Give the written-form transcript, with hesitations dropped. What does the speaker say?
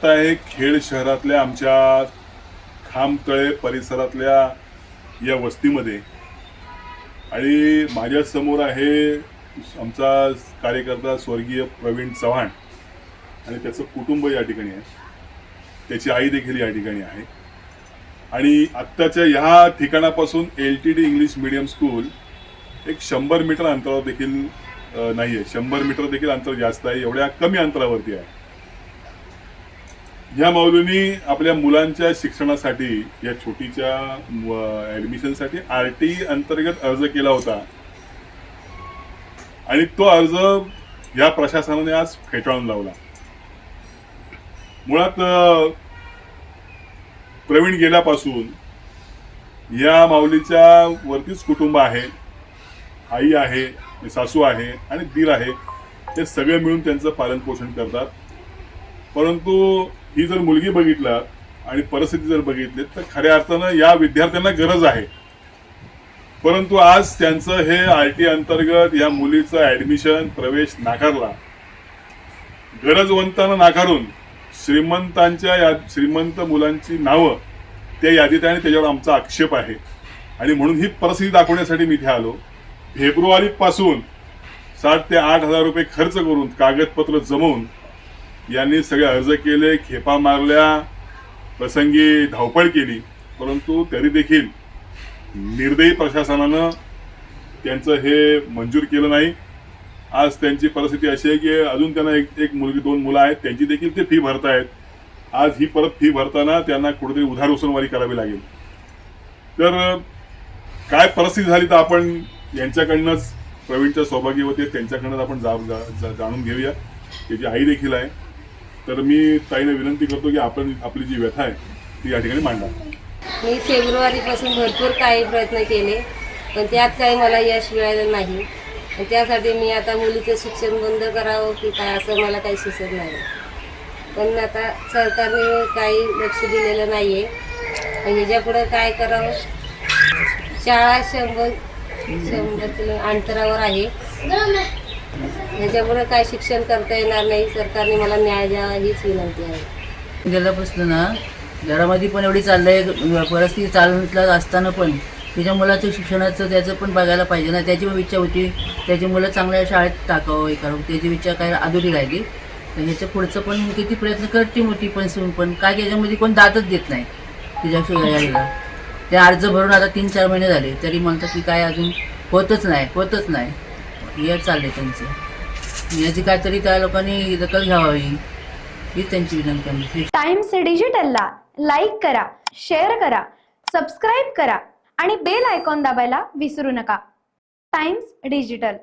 आता आहे खेड शहरातल्या आमच्या खामतळे परिसरातल्या या वस्तीमध्ये आणि माझ्या समोर आहे आमचा कार्यकर्ता स्वर्गीय प्रवीण चव्हाण आणि त्याचं कुटुंब या ठिकाणी आहे, त्याची आई देखील या ठिकाणी आहे. आणि आत्ताच्या ह्या ठिकाणापासून LTD इंग्लिश मीडियम स्कूल एक 100 मीटर अंतरावर देखील नाही आहे, 100 मीटर देखील अंतर जास्त आहे, एवढ्या कमी अंतरावरती आहे. या माऊलींनी आपल्या मुलांच्या शिक्षणासाठी या छोटीच्या ऍडमिशनसाठी RT अंतर्गत अर्ज केला होता आणि तो अर्ज या प्रशासनाने आज फेटाळून लावला. मुळात प्रवीण गेल्यापासून या माऊलीच्या वरतीच कुटुंब आहे, आई आहे, सासू आहे आणि दीर आहे, ते सगळे मिळून त्यांचं पालन पोषण करतात. परंतु ही जर मुलगी बघितला आणि परिस्थिती जर बघितली तर खऱ्या अर्थानं या विद्यार्थ्यांना गरज आहे. परंतु आज त्यांचं हे RT अंतर्गत या मुलीचं ऍडमिशन प्रवेश नाकारला. गरजवंतांना नाकारून श्रीमंत मुलांची नावं त्या यादीत आहे आणि त्याच्यावर आमचा आक्षेप आहे. आणि म्हणून ही परिस्थिती दाखवण्यासाठी मी इथे आलो. फेब्रुवारीपासून 7 ते 8 हजार रुपये खर्च करून कागदपत्र जमवून यांनी सगळे अर्ज केले, खेपा मारल्या, प्रसंगी धावपळ केली, परंतु तरी देखील निर्दयी प्रशासनानं त्यांचं हे मंजूर केलं नाही. आज त्यांची परिस्थिती अशी आहे की अजून त्यांना एक मुलगी 2 मुलं आहेत, त्यांची देखील ते फी भरतायत. आज ही परत फी भरताना त्यांना कुठेतरी उधार उसनवारी करावी लागेल. तर काय परिस्थिती झाली तर आपण यांच्याकडनंच, प्रवीणच्या सौभाग्यवती त्यांच्याकडनंच आपण जाणून घेऊया. त्याची आई देखील आहे. तर मी ताईने विनंती करतो की आपण आपली जी व्यथा आहे ती या ठिकाणी मांडा. मी फेब्रुवारीपासून भरपूर काही प्रयत्न केले, पण त्यात काही मला यश मिळालं नाही. आणि त्यासाठी मी आता मुलीचं शिक्षण बंद करावं की काय असं मला काही सुचत नाही. पण आता सरकारने काही लक्ष दिलेलं नाही आहे. ह्याच्यापुढं काय करावं? शाळा 100 किलो अंतरावर आहे. ह्याच्यापुढं काय शिक्षण करता येणार नाही. सरकारने मला न्याय द्यावा हीच विनंती आहे. गेल्यापासून ना घरामध्ये पण एवढी चाललंय परिस्थिती चालत असताना पण त्याच्या मुलाचं शिक्षणाचं त्याचं पण बघायला पाहिजे ना. त्याची पण इच्छा होती त्याची मुलं चांगल्या शाळेत टाकावं, हे करावं, त्याची इच्छा काय अधुरी राहिली. तर ह्याच्या पुढचं पण किती प्रयत्न करते मोठी पण सून, पण काय त्याच्यामध्ये कोण दादच देत नाही तिच्या. ते अर्ज भरून आता 3-4 महिने झाले तरी म्हणतात की काय अजून होतच नाही. हे चाललंय त्यांचं. याची काहीतरी त्या लोकांनी दखल घ्यावी हीच त्यांची विनंती आहे. टाइम्स डिजिटलला लाईक करा, शेअर करा, सबस्क्राईब करा आणि बेल आयकॉन दाबायला विसरू नका. Times digital.